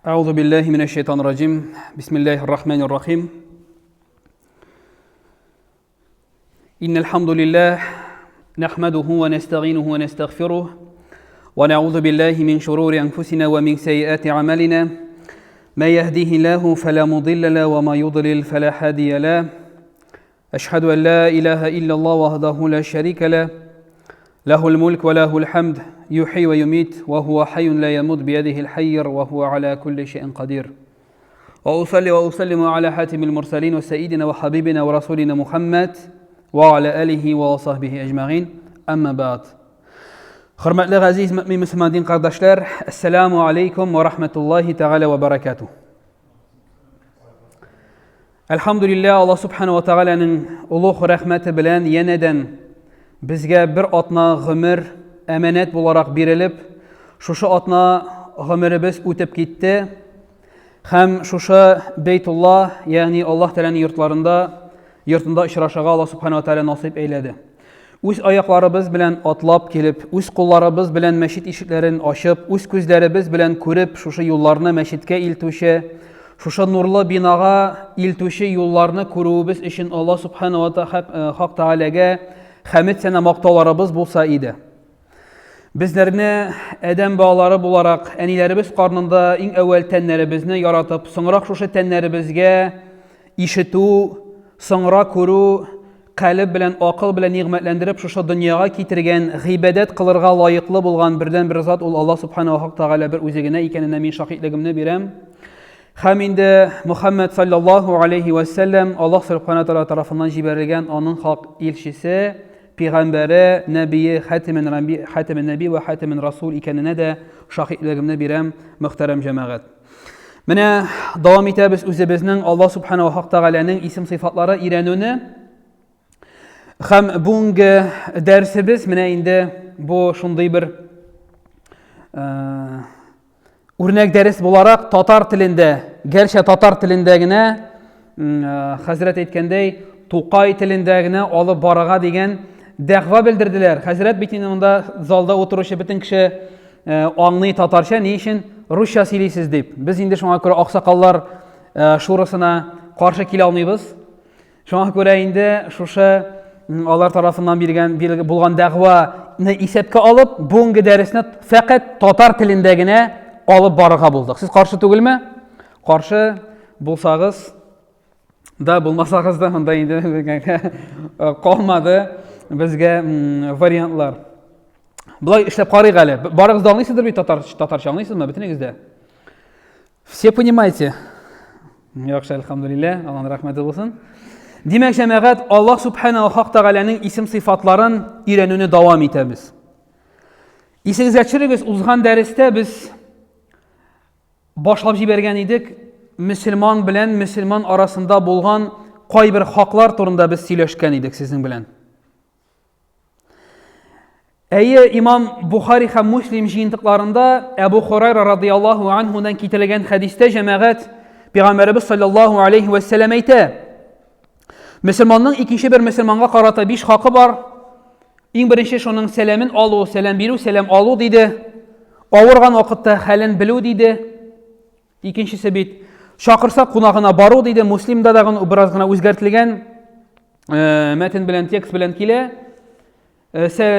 أعوذ بالله من الشيطان الرجيم بسم الله الرحمن الرحيم إن الحمد لله نحمده ونستعينه ونستغفره ونعوذ بالله من شرور أنفسنا ومن سيئات أعمالنا ما يهديه الله فلا مضل له وما يضلل فلا هادي له أشهد أن لا إله إلا الله وحده لا شريك له له الملك وله الحمد يحيي ويميت وهو حي لا يموت بيده الحير وهو على كل شيء قدير وأصلي وأسلم على حاتم المرسلين وسيدنا وحبيبنا ورسولنا محمد وعلى آله وصحبه أجمعين أما بعد Hörmətli əziz müsəlman din qardaşlar, Esselamu aleykum və rahmetullahi teala və barakatuh. Elhamdülillah, Allah subhanahu wa ta'ala'nın uluq rəhməti bilən yenədən bizə bir atna ömür əmanət olaraq verilib, şuşa atna ömrümüz ötüb getdi. Həm şuşa Beytullah, yəni Allah Teala'nın yurtunda işraşağa Allah subhanahu wa ta'ala nasib eylədi. Üz ayaqlarımız bilən atlab kelib, üz qollarımız bilən məşid işiklərini aşıb, üz gözlərimiz bilən görüb, şuşa yollarını məşidkə iltuşə, şuşa nurlu binağa iltuşə yollarını kurubuz üçün Allah subhanahu wa ta'ala haq ta'aləgə həmid sənə maqtalarımız bulsa idi. Bizlərini ədəm bağları bularaq, ənilərimiz qarnında ən əvvəl tənlərimizni yaratıb, sonra şuşa tənlərimizgə işitu, sonra kuru, qalb bilən, aqıl bilən niğmətləndirib şuşa dünyağa getirgən, ғибədət qılırğa layıqlı bolğan birdən bir zat ol Allah subhanahu haq ta'ala bir özəginə ikənində min şahidligimni birəm. Həm indi Muhammed sallallahu aleyhi və səlləm Allah subhanahu ta'ala tarafından jibərilgən onun xalq elçisi, Peyğəmbəri, Nəbiyi, Xatimin Nəbi və Xatimin Rasul ikənində də şahidligimni birəm, müxtərəm cəmaət. Mənə davam etəbiz özümüzün Allah subhanahu haq ta'alanın isim sıfatları irənini. Hem bunge dersimiz mine indi bu şunday bir örnek ders bularak Tatar tilinde, gerçi Tatar tilindegine Hazret etkendey Tuqay tilindegine alıp barağa degen dağva bildirdiler. Hazret bitininde zalda oturuşu bütün kişi anlay Tatarca ne için Rusça silisiz deyip. Biz indi şuna göre aksakallar şurasına karşı kil almayız. Şuna göre indi şuşa Allah tarafından bulğan dağvanı isəbkə alıb, bunun dərisini fəqət Tatar tilindəginə alıb barıqa bulduq. Siz qarşı tügülmə? Qarşı bulsağız da, bulmasağız da, onda indi qalmadı bizə variantlar. Bunlar işləb qarıyıq əli. Barığız da anlaysınızdır bir Tatarca, anlaysınızmı? Bitinizdə. Все понимаете? Yaxşı, elhamdülillah, Allah'ın rəhməti olsun. Demək cəmaət, Allah subhanahu haq ta'alanın isim sıfatların irənini davam etəbiz. İsəgizəçiriz, uzğan dərisdə biz başlab jibərgən idik, Müslüman bilən, Müslüman arasında bolğan qay bir haqlar turunda biz söyləşkən idik sizin bilən. İmam Buxari və Müslim jiyintiqlarında Əbu Hurayra radiyallahu anhudan kitirilən hədisdə cəmaət, Peyğəmbərimiz sallallahu aleyhi və səlləm eytə, Müslümanın ikinci bir Müslümana qarata 5 haqqı var. En birinci şunun selamın alu, selam biru, selam alu dedi. Avurğan vaqtda halin bilu dedi. İkincisi bit şaqırsa qonağına baru dedi. Müslimdə dağın birazgina özgərtilgan mətn bilən, tekst bilən kilə.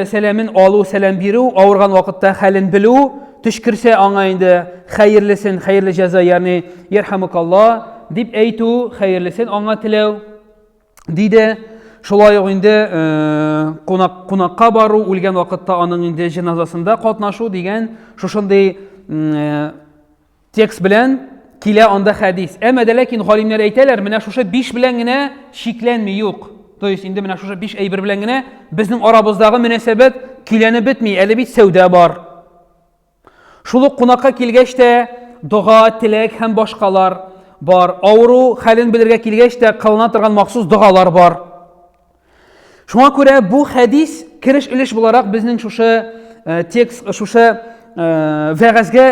Selamın alu, selam biru, avurğan vaqtda halin bilu, tüşkürsə ana indi xeyirlisin, xeyirli cəza, yəni yerhamukallah dib eytu xeyirlisin ana tiləv. Deydi, şolay indi qonaqqa baru, ölgən vaqtda onun indi cinazasında qatnaşu degan şuşunday tekst bilən kilə anda hədis. Əmə də lakin alimlər aytırlar, mənə şuşa 5 bilən gənə şiklənmi yox. Toys indi mənə şuşa 5 bir bilən gənə bizning aramızдағы münasibət kiləni bitmi, əli bit səvdə var. Şuluq qonaqqa kilgəç də dua, tilək həm başqalar var. Avru, xəlin bilirgə kilgəç də qılınatırğan məxsus dualar var. Şuna görə bu hədis kiriş iliş bularaq bizning şuşa tekst, şuşa vəğəzgə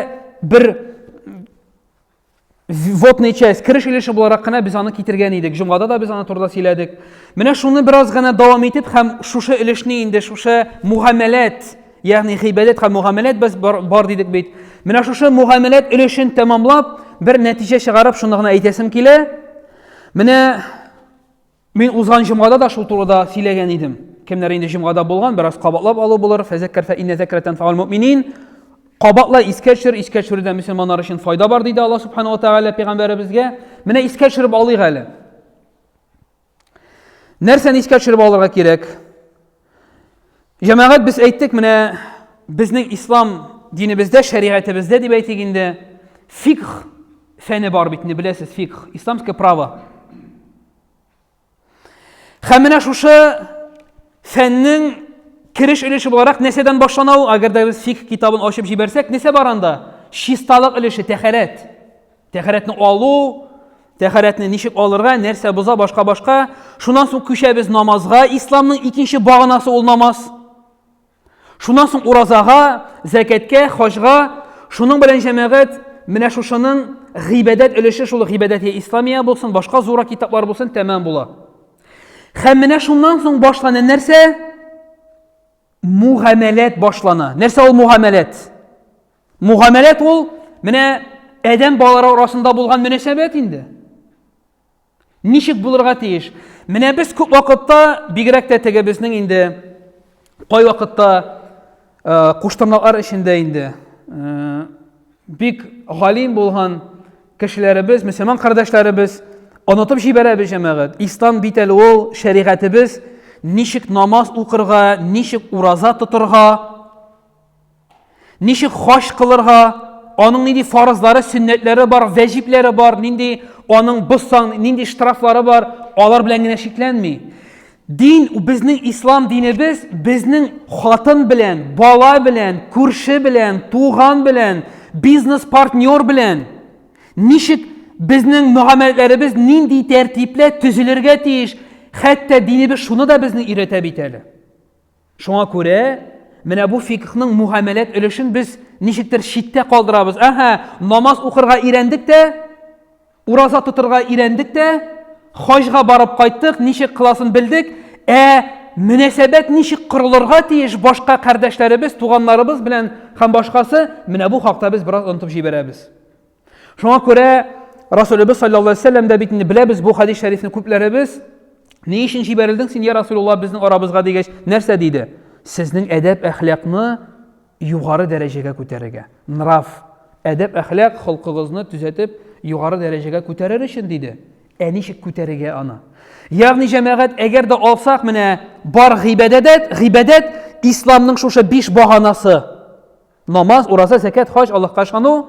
bir votni çəyiz. Kiriş ilişi bularaq qına biz onu getirgən idik. Cumada da biz onu turda silədik. Mənə şunu biraz qına davam etib, həm şuşa ilişini indi şuşa muhamələt ягъни гыйбадат һәм муамалат без бар дидек бит. Менә шушы муамалат өлешен тәмамлап, бер нәтиҗә чыгарып, шуны гына әйтәсем килә. Менә мин узган җомгада да шул турыда сөйләгән идем. Кемнәр инде җомгада булган, бераз кабатлап алу булыр. Фазаккар фа инна закратан фаал муъминин. Кабатла искә төшерүдә мөселманнар өчен файда бар диде Аллаһ субхана ва тааля пәйгамбәребезгә. Менә искә төшереп алыйк әле. Нәрсәне искә төшереп алырга кирәк? Җәмәгать, без әйттек, менә безнең ислам динебездә, шәригатебездә дип әйтик инде, фикх фәне бар бит, не беләсез, фикх, исламское право. Һәм менә шушы фәннең кириш өлеше буларак нәрсәдән башлана ул? Әгәр дә без фикх китабын ачып җибәрсәк, нәрсә бар анда? Чисталык өлеше, тәһарәт. Тәһарәтне алу, тәһарәтне ничек алырга, нәрсә буза, башка. Шуннан соң күчәбез намазга. Исламның икенче баганасы ул намаз. Шуннан соң уразага, закаткә, хаҗга. Шуның белән җәмәгать, менә шушының гыйбадат өлеше, шул гыйбадат исламия булсын, башка зура китаплар булсын, тәмам була. Һәм менә шуннан соң башлана нәрсә? Муамалат башлана. Нәрсә ул муамалат? Муамалат ул менә адәм балалары арасында булган мөнәсәбәт инде. Ничек булырга тиеш? Менә без күп вакытта, бигрәк тә теге безнең инде кай вакытта куштырмалар эчендә инде бик галим булган кешеләребез, мөселман кардәшләребез онытып җибәрәбез җәмәгать. Ислам бит әле ул шәригатебез, ничек намаз укырга, ничек ураза тотырга, ничек хаҗ кылырга, аның нинди фарызлары, сөннәтләре бар, ваҗибләре бар, нинди аның бозсаң, нинди штрафлары бар, алар белән генә шикләнми. Дин, безнең ислам динебез, безнең хатын белән, бала белән, күрше белән, туган белән, бизнес партнер белән ничек безнең муамаләтләребез нинди тәртипле төзелергә тиеш, хәтта динебез шуны да безне өйрәтә бит әле. Шуңа күрә, менә бу фикхның муамалат өлешен без ничектер читтә калдырабыз. Намаз укырга өйрәндек тә, ураза тотырга өйрәндек тә, хаҗга барып кайттык, ничек кыласын белдек, мөнәсәбәт ничек кырылырга тиеш башка кардәшләребез, туганнарыбыз белән һәм башкасы, менә бу хакта без бераз онытып җибәрәбез. Шуңа күрә Расулыбыз саллаллаһу алейһи ва саллям да бит беләбез бу хадис шәрифне күпләребез. Ни өчен җибәрелдең син, я Расулуллаһ, безнең арабызга дигәч, нәрсә диде? Сезнең әдәп әхлакны югары дәрәҗәгә күтәрергә. Нрав, әдәп әхлак холкыгызны төзәтеп югары дәрәҗәгә күтәрер өчен диде. Ничек күтәрергә аны? Ягъни җәмәгать, әгәр дә алсак, менә бар гыйбадат исламның шушы 5 баганасы. Намаз, ураза, закат, хаҗ, Аллаһка ышану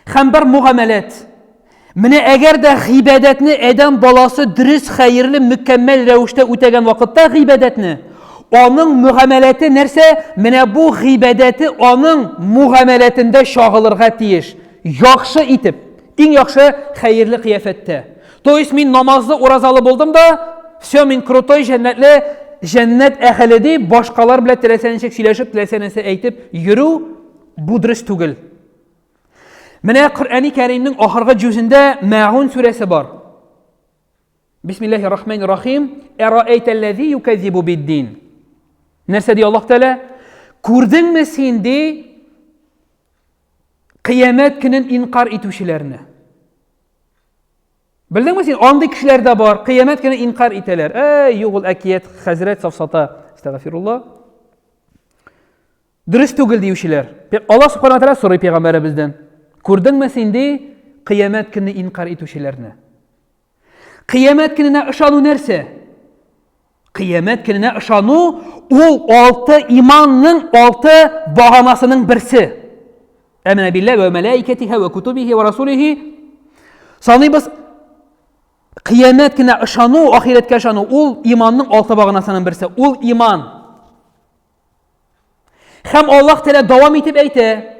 һәм бер муамалат. Менә әгәр дә гыйбадатны адәм баласы дөрес, хәерле, мөкәммәл рәвештә үтәгән вакытта гыйбадатны, аның муамалаты нәрсә? Менә бу гыйбадаты аның муамалатында шагылырга тиеш. Яхшы итеп, иң яхшы хәерле кыяфәттә. То есть мин намазлы, уразалы булдым да, все, мин крутой, җәннәтле, җәннәт әһле дип, башкалар белән теләсәнчә сөйләшеп, теләсәнчә әйтеп йөрү, бу дөрес түгел. Менә Коръәни Кәримнең ахыргы җүзендә Мәгун сүрәсе бар. Бисмиллаһир-рахманир-рахим. Әраәйтәлләзи юкәзибу биддин. Нәрсә ди Аллаһ Тәала? Күрдеңме син ди кыямәт көнен инкар итүчеләрне? Белдеңме син, андый кешеләр дә бар, кыямәт көнен инкар итәләр. Юк, ул әкият, хәзрәт, сафсата, истәгъфируллаһ. Дөрес түгел диючеләр. Аллаһ субхана ва тааля сорый пәйгамбәребездән. Күрдеңме син ди кыямәт көнен инкар итүчеләрне? Кыямәт көненә ышану нәрсә? Кыямәт көненә ышану ул 6 иманның 6 баганасының берсе. Әмәнә билләһи ва мәлаикатиһи ва кутубиһи ва расулиһи. Саныйбыз, кыямәт көненә ышану, ахиреткә ышану ул иманның 6 баганасының берсе. Ул иман. Һәм Аллаһ Тәала дәвам итеп әйтә: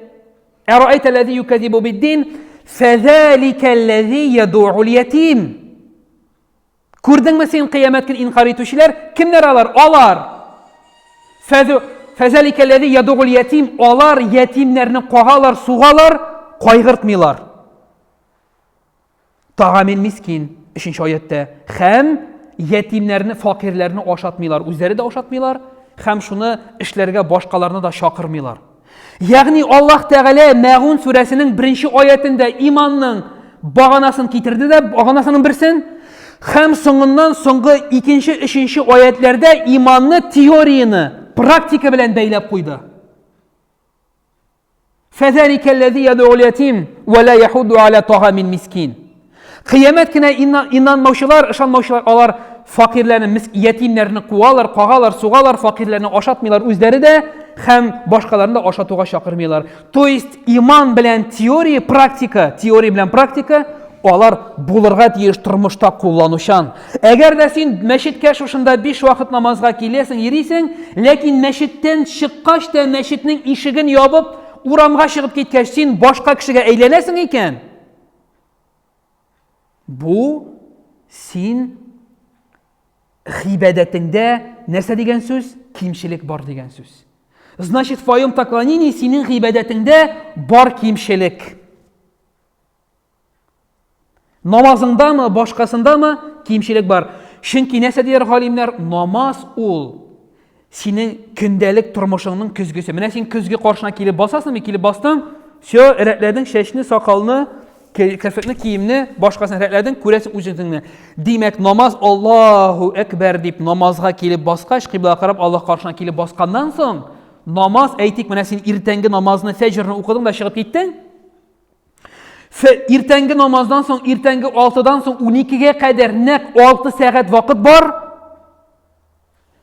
Әраәйтәлләзи юкәзибу биддин, фәзаликәлләзи яду'ул ятим. Күрдеңме син кыямәт көнен инкар итүчеләр? Кемнәр алар? Алар. Фәзаликәлләзи яду'ул ятим, алар ятимнәрне кагалар, сугалар, кайгыртмыйлар. Тагамин мискин 3-нче аятта. Һәм ятимнәрне, факирләрне ашатмыйлар. Үзләре дә ашатмыйлар, һәм шуны эшләргә башкаларны да чакырмыйлар. Ягъни Аллаһ Тәгалә Мәгун сүрәсенең 1-нче аятында иманның баганасын китерде дә, баганасының берсен, һәм соңыннан соңгы 2-нче, 3-нче аятларда иманны, теорияны практика белән бәйләп куйды. فَذَلِكَ الَّذِي يَدْعُو الْيَتِيمَ وَلَا يَحُضُّ عَلَى طَعَامِ الْمِسْكِينِ. Кыямәт көне инанмаучылар, ышанмаучылар, алар факирләрне, ятимнәрне куалар, кагалар, сугалар, факирләрне ашатмыйлар үзләре дә, һәм башкаларны да ашатуга чакырмыйлар. То есть иман белән теория, практика, теория белән практика алар булырга тиеш тормышта кулланучан. Әгәр дә син мәчеткә шушында 5 вакыт намазга киләсең, йөрисең, ләкин мәчеттән чыккач та мәчетнең ишеген ябып, урамга чыгып киткәч син башка кешегә әйләнәсең икән. Бу син гыйбадәтеңдә нәрсә дигән сүз? Кимчелек бар дигән сүз. Значит, в твоем поклонении синең гыйбадәтеңдә бар кимчелек. Намазыңдамы, башкасындамы кимчелек бар. Чөнки нәрсә дияр галимнәр? Намаз ул синең көндәлек тормышыңның көзгесе. Менә син көзгә каршына килеп басасыңмы, килеп бастың, всё, рәтләдең чәчне, сакалны, керфекне, киемне, башкасын рәтләдең, күрәсең үзеңне. Димәк, намаз Аллаһу әкбәр дип намазга килеп баскач, кыйблага карап Аллаһ каршына килеп басканнан соң, намаз, әйтик, менә син иртәнге намазны, фәҗрне укыдың да чыгып киттең. Иртәнге намаздан соң, иртәнге 6-дан соң 12-гә кадәр нәкъ 6 сәгать вакыт бар.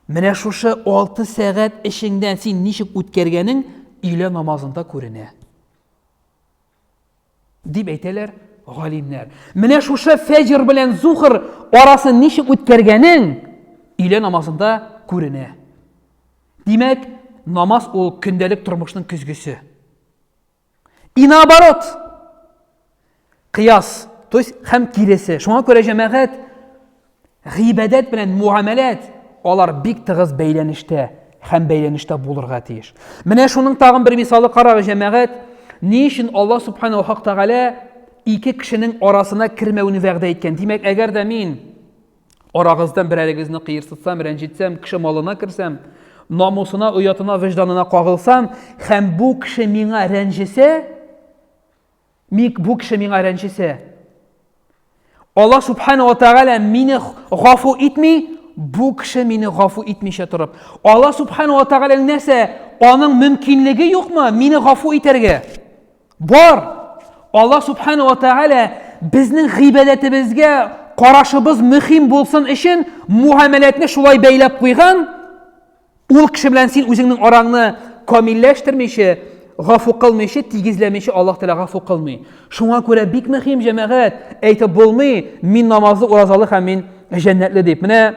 Менә шушы 6 сәгать эшеңдән син ничек үткәргәнең өйлә намазында күренә. Дип әйтәләр галимнәр. Менә шушы фәҗр белән зухр арасын ничек үткәргәнең өйлә намазында күренә. Димәк, намаз ул көндәлек тормышның көзгесе. И наоборот, кыяс, то есть һәм киресе. Шуңа күрә җәмәгать гыйбадәт белән муамәләт алар бик тыгыз бәйләнештә һәм бәйләнештә булырга тиеш. Менә шуның тагын бер мисалы карагыз җәмәгать, ни өчен Аллаһ Субханаһу ва Тәгалә ике кешенең арасына кермәүне вәгъдә иткән. Димәк, әгәр дә мин арагыздан берәрегезне кыерсытсам, рәнҗитсәм, кеше малына керсәм, намусына, уятына, вөҗданына кагылсам, һәм бу кеше миңа рәнҗесә, Аллаһ Субханаһу ва Тәгалә мине гафу итми, бу кеше мине гафу итмичә торып. Аллаһ Субханаһу ва Тәгалә нәрсә? Аның мөмкинлеге юкмы мине гафу итәргә? Бар. Аллаһ Субханаһу ва Тәгалә безнең гыйбадәтебезгә карашыбыз мөһим булсын өчен муамәләтне шулай бәйләп куйган. Ул кеше белән син үзеңнең араңны камилләштермичә, гафу кылмыйча, тигезләмичә Аллаһ Тәгалә гафу кылмый. Шуңа күрә бик мөһим җәмәгать, әйтеп булмый, мин намазлы, уразалы һәм мин җәннәтле дип. Менә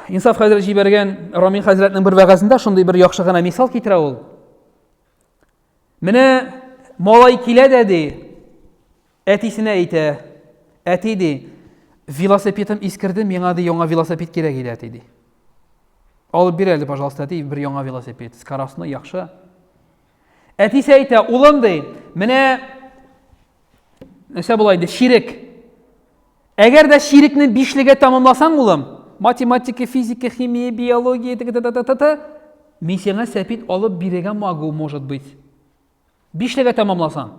Инсаф хәзрәт җибәргән Рамин хәзрәтнең бер вәгазендә шундый бер яхшы гына мисал китерә ул. Менә малай килә дә ди, әтисенә әйтә, әти ди, велосипедым искерде, миңа ди яңа велосипед кирәк иде әти ди. Алып бир әле, пожалуйста, ди, бер яңа велосипед, скоростной, яхшы. Әтисе әйтә, улым ди, менә нәрсә булай ди, ширек. Әгәр дә ширекне 5-легә тамамласаң, улым, математика, физика, химия, биология, мин сиңа сәпит алып бирергә могу, может быть. 5-легә тамамласаң.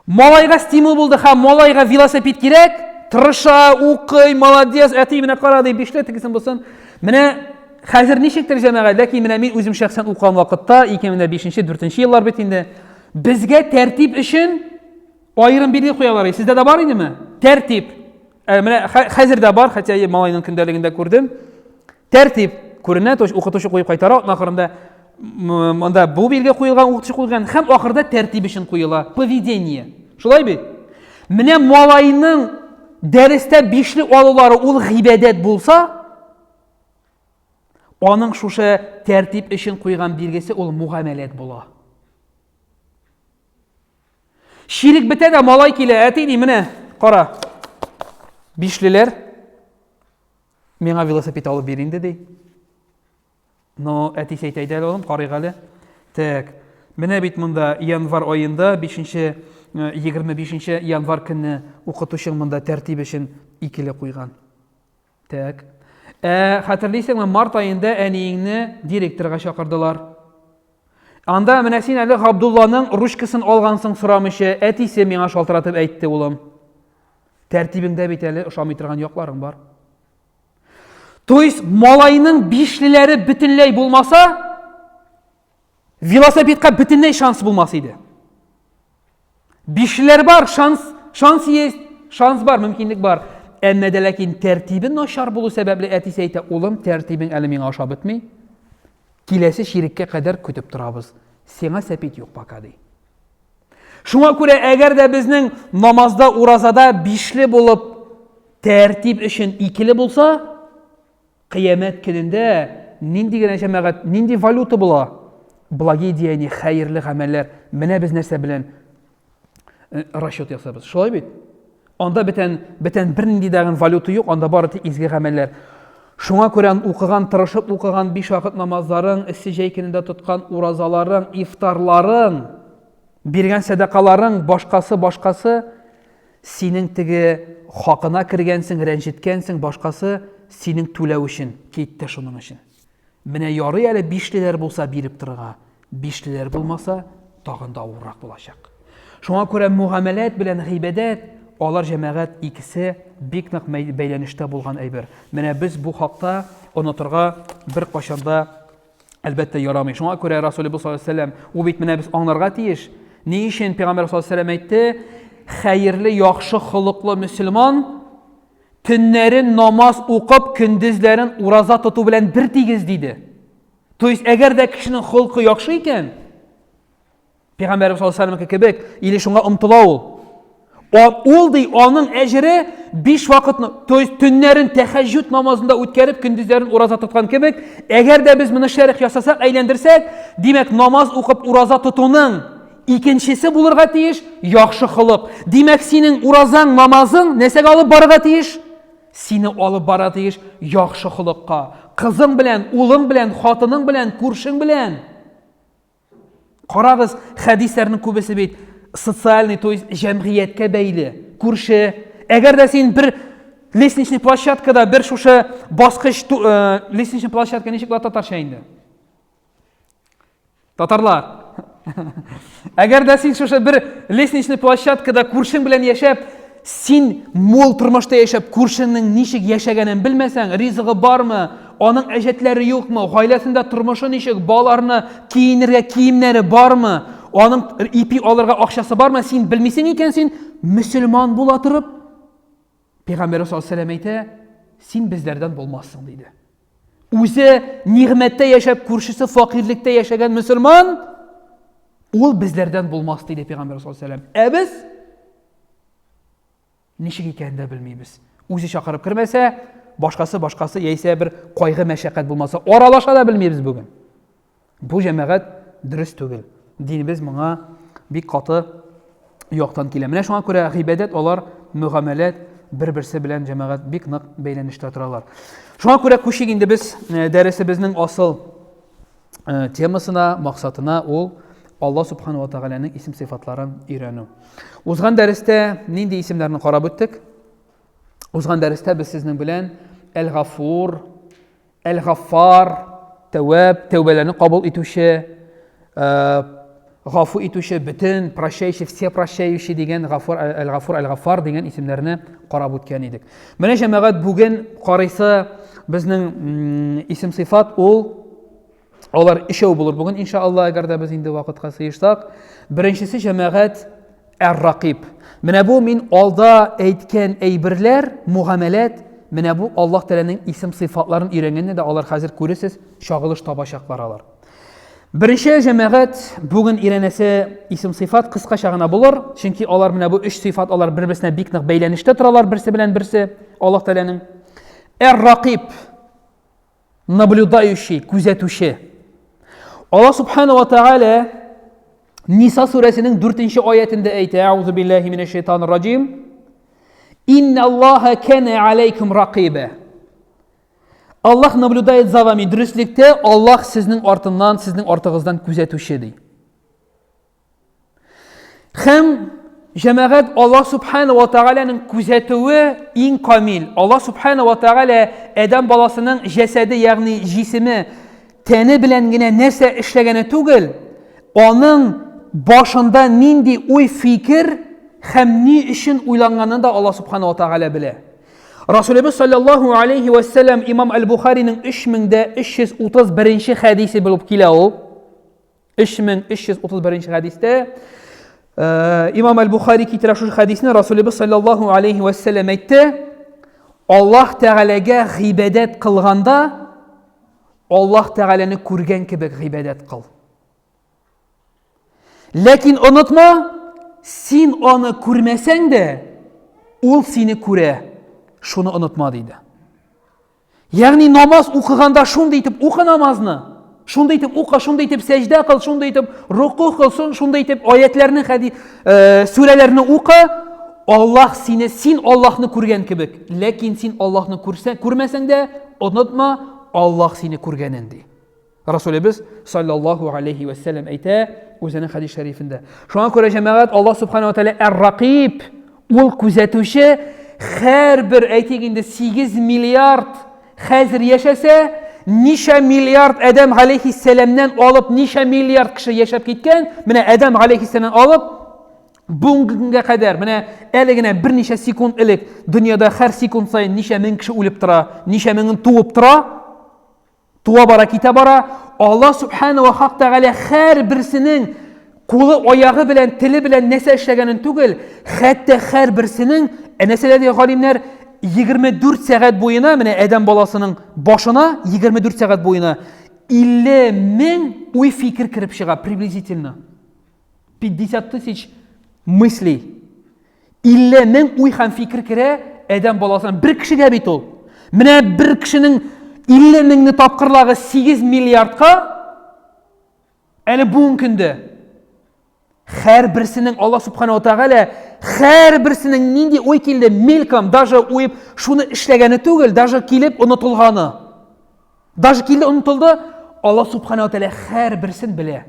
Малайга стимул булды, һәм малайга велосипед кирәк, тырыша, укый, молодец, әти менә кара ди, 5-ле тегесен булсын. Менә хәзер ничектер җәмәгать, ләкин менә мин үзем шәхсән укыган вакытта 2005-нче, 4-нче еллар бит инде. Безгә тәртип өчен айрым билге куялар. Сездә дә бар идеме? Тәртип. Менә хәзер дә бар, хәтта малайның көндәлегендә күрдем. Тәртип күренә, то есть укытучы куеп кайтара, ахырында монда бу билге куелган, укытучы куелган, һәм ахырда тәртип өчен куела. Поведение. Шулай бит? Менә малайның дәрестә 5-ле алулары ул гыйбадәт булса, аның шушы тәртип өчен куйган билгесе ул муамәләт була. Ширик бетә дә малай килә, әти ди, менә кара. 5-леләр миңа велосипед алып бир инде ди. Но әти әйтә дә улым, карыйк әле. Так, менә бит монда январ аенда 25-нче январ көнне укытучың монда тәртип өчен 2-ле куйган. Так. Хәтерлисеңме, март айында әниеңне директорга чакырдылар. Анда менә син әле Габдулланың ручкасын алгансың сорамыйча, әтисе миңа шалтыратып әйтте, улым. Тәртибеңдә бит әле ошамый торган якларың бар. То есть малайның бишлеләре бөтенләй булмаса, велосипедка бөтенләй шанс булмас иде. Бишлеләр бар, шанс есть, шанс бар, мөмкинлек бар. Әмма дә ләкин тәртибен начар булу сәбәпле әтисе әйтә, улым, тәртибең әле миңа аша бетми. Киләсе ширеккә кадәр көтеп торабыз. Сиңа сәпит юк пока ди. Шуңа күрә әгәр дә безнең намазда, уразада бишле булып, тәртиб өчен икеле булса, кыямәт көнендә нинди генә җәмәгать, нинди валюта була? Благие деяния, хәерле гамәлләр. Менә без нәрсә белән расчет ясабыз. Шулай бит? Анда бетән бернинди дәгән валюта юк, анда бары тик изге гамәлләр. Шуңа күрә укыган, тырышып укыган 5 вакыт намазларың, эссе җәй көнендә тоткан уразаларың, ифтарларың, биргән садакаларың, башкасы синең теге хакына кергәнсең, рәнҗеткәнсең, башкасы синең түләү өчен, китте шуның өчен. Менә ярый әле 5леләр булса биреп торырга, 5леләр булмаса тагын да авыррак булачак. Шуңа күрә муамәләт белән гыйбадәт, алар җәмәгать икесе бик нык бәйләнештә булган әйбер. Менә без бу хакта онытырга бер кашанда әлбәттә ярамый. Шуңа күрә Расулыбыз саллаллаһу алейһи ва сәллям, ул бит менә без аңларга тиеш. Ни өчен Пәйгамбәр саллаллаһу алейһи ва сәллям әйтте? Хәерле, яхшы холыклы мөселман төннәрен намаз укып, көндезләрен ураза тоту белән бер тигез диде. То есть әгәр дә кешенең холкы яхшы икән, Пәйгамбәр саллаллаһу алейһи ва сәллям кебек, или шуңа омтыла ул ди, аның әҗере 5 вакытны, то есть төннәрен тәһәҗҗүд намазында үткәреп, көндезләрен ураза тоткан кебек, әгәр дә без моны шәрх ясасак, әйләндерсәк, димәк намаз укып ураза тотуның икенчесе булырга тиеш яхшы холык. Димәк синең уразаң, намазың нәрсәгә алып барырга тиеш? Сине алып бара тиеш яхшы холыкка. Кызың белән, улың белән, хатының белән, күршең белән. Карагыз, хәдисләрнең күбесе бит социальный, то есть җәмгыятькә бәйле. Күрше, әгәр дә син бер лестничный площадкада, бер шушы баскыч, лестничный площадка ничек ла татарча инде? Татарлар. Әгәр дә син шушы бер лестничный площадкада күршең белән яшәп, син мол тормышта яшәп, күршеңнең ничек яшәгәнен белмәсәң, ризыгы бармы, аның әҗәтләре юкмы, гаиләсендә тормышы ничек, балаларны киенергә киемнәре бармы, аның ипи алырга акчасы бармы, син белмисең икән, син мөселман була торып, Пәйгамбәр саллаллаһу алейһи ва сәллям әйтә, син безләрдән булмассың диде. Үзе нигъмәттә яшәп, күршесе факирлектә яшәгән мөселман, ул безләрдән булмас диде Пәйгамбәр саллаллаһу алейһи ва сәллям. Ә без ничек икәнен дә белмибез. Үзе чакырып кермәсә, башкасы яисә бер кайгы мәшәкать булмаса, аралаша да белмибез бүген. Бу җәмәгать дөрес түгел. Динебез моңа бик каты яктан килә. Менә шуңа күрә гыйбадәт, алар муамәләт бер-берсе белән җәмәгать бик нык бәйләнештә торалар. Шуңа күрә күчик инде без дәресебезнең асыл темасына, максатына, ул Аллаһ субханаһу ва тәгаләнең исем-сыйфатларын өйрәнү. Узган дәрестә нинди исемнәрне карап үттек? Узган дәрестә без сезнең белән Әл-Гафур, Әл-Гаффар, Тәвәб, тәүбәләрне кабул итүче, гафу итүче, бөтен, прощающий, все прощающий дигән Әл-Гафур, Әл-Гаффар дигән исемнәрне карап үткән идек. Менә җәмәгать бүген карыйсы безнең исем-сыйфат, ул алар ишәү булыр бүген иншаалла, әгәр дә без инде вакытка сыйышсак. Беренчесе җәмәгать Ар-Рақиб. Менә бу мин алда әйткән әйберләр, муамәләт, менә бу Аллаһ Тәгаләнең исем-сыйфатларын өйрәнгәндә дә алар хәзер күресез, чагылыш табачаклар алар. Беренче җәмәгать бүген өйрәнәсе исем-сыйфат кыскача гына булыр, чөнки алар менә бу 3 сыйфат алар бер-берсенә бик нык бәйләнештә торалар, берсе белән берсе Аллаһ Тәгаләнең. Ар-Рақиб, наблюдающий, күзәтүче. Аллаһ субханаһу ва тәгалә Ниса сүрәсенең 4-нче аятында әйтә: "Аузу биллаһи минәш шайтанир раҗим. Инналлаһа кана алейкум рақиба." Аллаһ наблюдает за вами. Дөреслектә Аллаһ сезнең артыннан, сезнең артыгыздан күзәтүче ди. Һәм Җәмәгать, Аллаһ Субханаһу ва Тааляның күзәтүе иң камил. Аллаһ Субханаһу ва Тааля Адәм баласының җәсәде, ягъни җисеме, тәне белән генә нәрсә эшләгәне түгел, аның башында нинди уй, фикер һәм ни өчен уйланганын да Аллаһ Субханаһу ва Тааля белә. Расулыбыз саллаллаху алейхи ва саллям Имам Аль-Бухариның 3331 хәдисе булып килә ул. 3331 хәдистә Имам Аль-Бухари китерә шул хәдисне. Расулыбыз саллаллаху алейхи ва саллям әйтте: Аллаһ Тәгаләгә гыйбадәт кылганда, Аллаһ Тәгаләне күргән кебек гыйбадәт кыл. Ләкин онытма, син аны күрмәсәң дә, ул сине күрә. Шуны онытма диде. Ягъни намаз укыганда шундый итеп укы намазны. Шундый итеп укы, шундый итеп сәҗдә кыл, шундый итеп руку кыл, шундый итеп аятларны, сүрәләрне укы. Аллаһ сине, син Аллаһны күргән кебек. Ләкин син Аллаһны күрмәсәң дә, онытма, Аллаһ сине күргәнен ди. Расулыбыз саллаллаху алейхи ва саллям әйтә үзенең хәдис шәрифендә. Шуңа күрә җәмәгать, Аллаһ Субханаһу ва Тааля Ар-Рақиб, ул күзәтүче, һәрбер әйтик инде 8 миллиард хәзер яшәсә, ничә миллиард Адәм алейхиссәламнән алып, ничә миллиард кеше яшәп киткән, менә Адәм алейхиссәламнән алып, бүгенгә кадәр, менә әле генә берничә секунд элек дөньяда һәр секунд саен ничә мең кеше үлеп тора, ничә меңен туып тора, туа бара, китә бара. Аллаһ Субханаһу ва Тааля һәрберсенең кулы, аягы белән, теле белән нәрсә эшләгәнен түгел, хәтта һәрберсенең, нәрсәләр ди галимнәр, 24 сәгать буена, менә Адәм баласының башына 24 сәгать буена 50 мең уй, фикер киреп чыга, приблизительно 50 тысяч мыслей, 50 мең уй һәм фикер керә Адәм баласына. Бер кешегә бит ул. Менә бер кешенең 50 меңне тапкырлагы 8 миллиардка, әле бүгенге көндә һәрберсенең, Аллаһ Субханаһу ва Тааля һәрберсенең нинди уй килде, мелком, даже уйып шуны эшләгәне түгел, даже килеп онытылганы. Даже килде, онытылды. Аллаһ Субханаһу ва Тааля һәрберсен белә.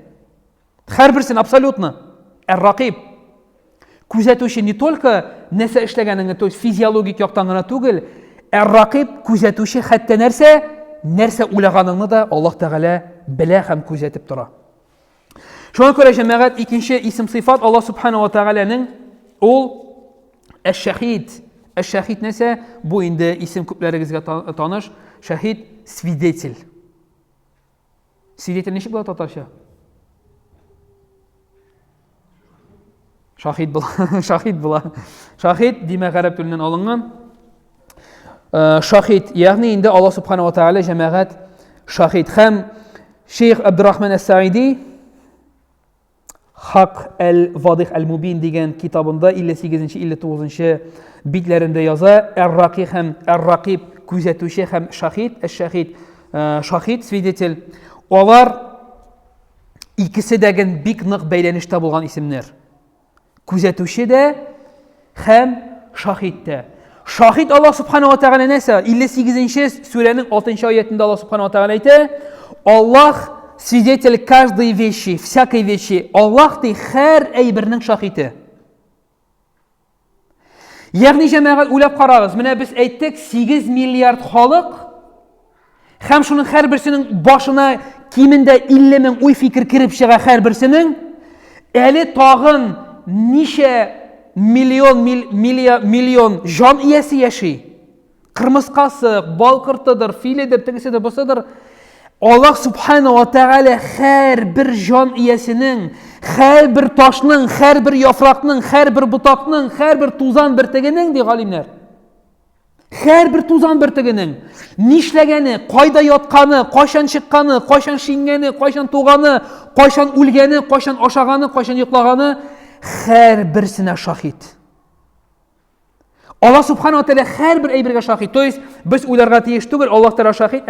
Һәрберсен абсолютно. Ар-Рақиб. Күзәтүче не только нәрсә эшләгәнеңне, то есть физиологик яктан гына түгел, Ар-Рақиб күзәтүче хәтта нәрсә уйлаганыңны да Аллаһ Тәгалә белә һәм күзәтеп тора. Шуңа күрә җәмәгать, икенче исем сыйфат Аллаһ Субханаһу ва Тааляның ул Әш-Шахид. Әш-Шахид нәрсә? Бу инде исем күпләрегезгә таныш. Шахид — свидетель. Свидетель ничек була татарча? Шахид була. Шахид була. Шахид димәк гарәп теленнән алынган. Шахид, ягъни инде Аллаһ Субханаһу ва Тааля җәмәгать шахид. Һәм Шейх Абдуррахман Ас-Саиди Хак әл-Вадих әл-Мубин дигән китабында 58-59 битләрендә яза: Ар-Рақиб һәм Ар-Рақиб күзәтүче һәм шахид, Әш-Шахид шахид, свидетель. Алар икесе дәген бик нык бәйләнештә булган исемнәр. Күзәтүче дә һәм шахид дә. Шахид Аллаһ Субханаһу ва Тааля нәрсә? 58-нче сүрәнең 6-нчы аятында Аллаһ Субханаһу ва Тааля әйтә: Аллаһ свидетель каждой вещи, всякой вещи. Аллаһ ди һәр әйбернең шахиде. Ягъни җәмәгать, уйлап карагыз, менә без әйттек 8 миллиард халык, һәм шуның һәрберсенең башына кимендә 50 мең уй, фикер киреп чыга һәрберсенең. Әле тагын ничә миллион жан иясе яши. Кырмыскасы, балкыртыдыр, филедер, тегеседер, бусыдыр. Аллаһ Субханаһу ва Тааля һәрбер жан иясенең, һәрбер ташның, һәрбер яфракның, һәрбер ботакның, һәрбер тузан бөртегенең ди галимнәр. Һәрбер тузан бөртегенең нишләгәне, кайда ятканы, кайчан чыкканы, кайчан шингәне, кайчан туганы, кайчан үлгәне, кайчан ашаганы, кайчан йоклаганы, һәрберсенә шахид. Аллаһ Субханаһу ва Тааля һәрбер әйбергә шахид. То есть без уйларга тиеш түгел, Аллаһ Тааля шахид.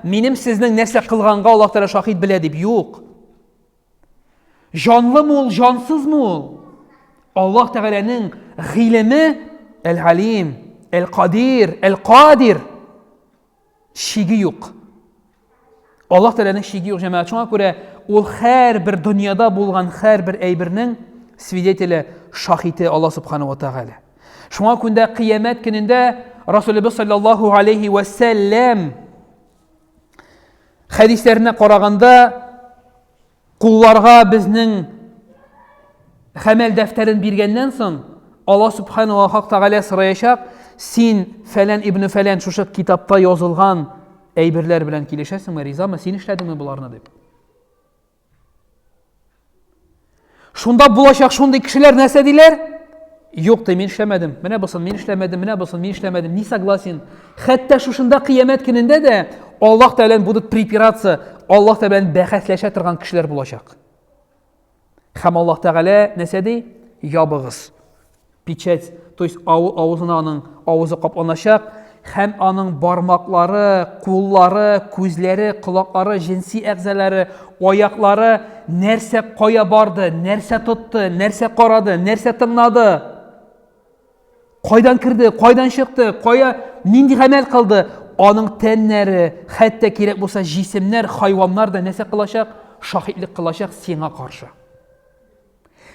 Минем сезнең нәрсә кылганга Аллаһ Тааля шахид белә дип. Юк. Жанлымы ул, жансызмы ул? Аллаһ Тааляның гыйлеме әл-Алим, әл-Кадир, әл-Кадир. Шиги юк. Аллаһ Тааляның шиги юк җәмәгать. Шуңа күрә ул һәрбер дөньяда булган һәрбер әйбернең свидетеле, шахиты Аллах Субхану ва Тағала. Шуңа күндә қиямет көнендә Расулыбыз саллаллаху алейхи ва сәлләм хәдисләренә караганда кулларга безнең хәмәл дәфтәрен биргәннән соң Аллах Субхану ва Тағала сораячак: син фәлән ибн фәлән шушы китапта язылган әйберләр белән килешәсеңме, ризамы, син эшләдеңме буларны дип. Шунда булачак шундый кешеләр нәрсә диләр? Юк, мин эшләмәдем. Менә булсын, мин эшләмәдем, менә булсын, мин эшләмәдем. Не согласен. Хәтта шушында кыямәт көнендә дә Аллаһ Тәгалә будут припираться, Аллаһ Тәгалә бәхәсләшә торган кешеләр булачак. Һәм Аллаһ Тәгалә нәрсә ди? Ябыгыз. Печать, то есть авызына аның авызы капланачак, һәм аның бармаклары, куллары, күзләре, колаклары, jinsi әгъзалары, аяклары нәрсә кая барды, нәрсә тотты, нәрсә карады, нәрсә тыңлады, кайдан кирде, кайдан чыкты, кая нинди гамәл кылды, аның тәннәре, хәтта кирәк булса җисемнәр, хайваннар да нәрсә кылачак? Шаһидлек кылачак сиңа каршы.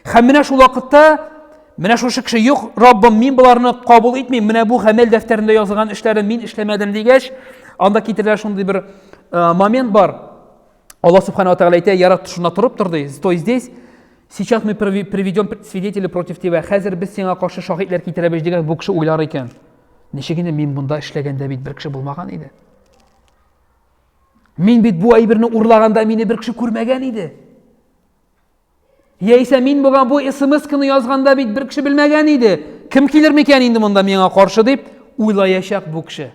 Һәм менә шул вакытта менә шушы кеше: юк, Раббым, мин буларны кабул итмим, менә бу гамәл дәфтәрендә язылган эшләрен мин эшләмәдем дигәч, анда китерелә шундый бер момент бар. Аллаһ Субхану ва Тағала әйтә: яратышына турып торды. То есть здесь сейчас мы приведем свидетелей против тебя. Хәзер без сиңа каршы шаһидләр китерәбез дигән бу кеше уйлар икән. Ничек инде мин монда эшләгәндә бит бер кеше булмаган иде. Мин бит бу әйберне урлаганда мине бер кеше күрмәгән иде. Яисә мин булган бу SMS-кыны язганда бит бер кеше белмәгән иде. Кем килер микән инде монда миңа каршы дип уйлаячак бу кеше.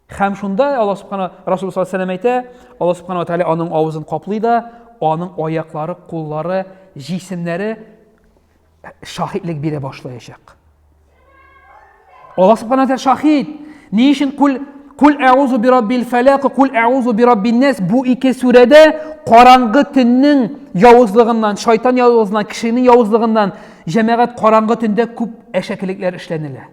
Һәм шунда Аллаһ Субхану Расул саллаллаху алейхи ва сәлләм әйтә: Аллаһ Субхану ва Тәгалә аның авызын каплый да, аның аяклары, куллары, җисемнәре шаһидлек бирә башлаячак. Аллаһ Субхану ва Тәгалә шаһид. Ни өчен кул аузу би раббил фалaq, кул аузу би раббин нас, бу ике сүрәдә караңгы төннең явызлыгыннан, шайтан явызлыгыннан, кешенең явызлыгыннан җәмәгать караңгы төндә күп әшәкелекләр эшләнелә.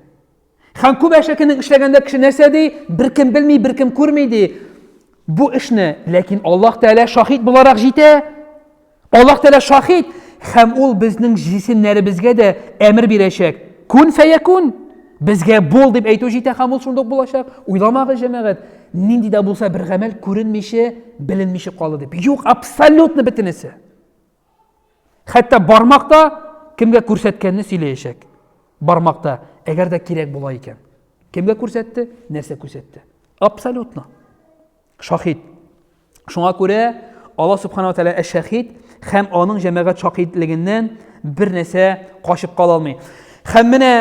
Һәм күп әшәкелекне эшләгәндә кеше нәрсә ди? Беркем белми, беркем күрми ди бу эшне, ләкин Аллаһ Тәгалә шаһид буларак җитә. Аллаһ Тәгалә шаһид, һәм ул безнең җисемнәребезгә дә әмер бирәчәк. Кун фаякун. Безгә бул дип әйтү җитә, һәм ул шундук булачак. Уйламагыз җәмәгать, нинди дә булса бер гамәл күренмичә, беленмичә калды дип. Юк, абсолютно бөтенесе. Хәтта бармакта кемгә күрсәткәнне сөйләячәк. Бармакта, әгәр дә кирәк була икән. Кемгә күрсәтте? Нәрсә күрсәтте? Абсолютно. Шаһид. Шуңа күрә Аллаһ Субхану ва Тәгалә әш-шаһид, һәм аның җәмәгать шаһидлегеннән бер нәрсә кашып кала алмый. Һәм менә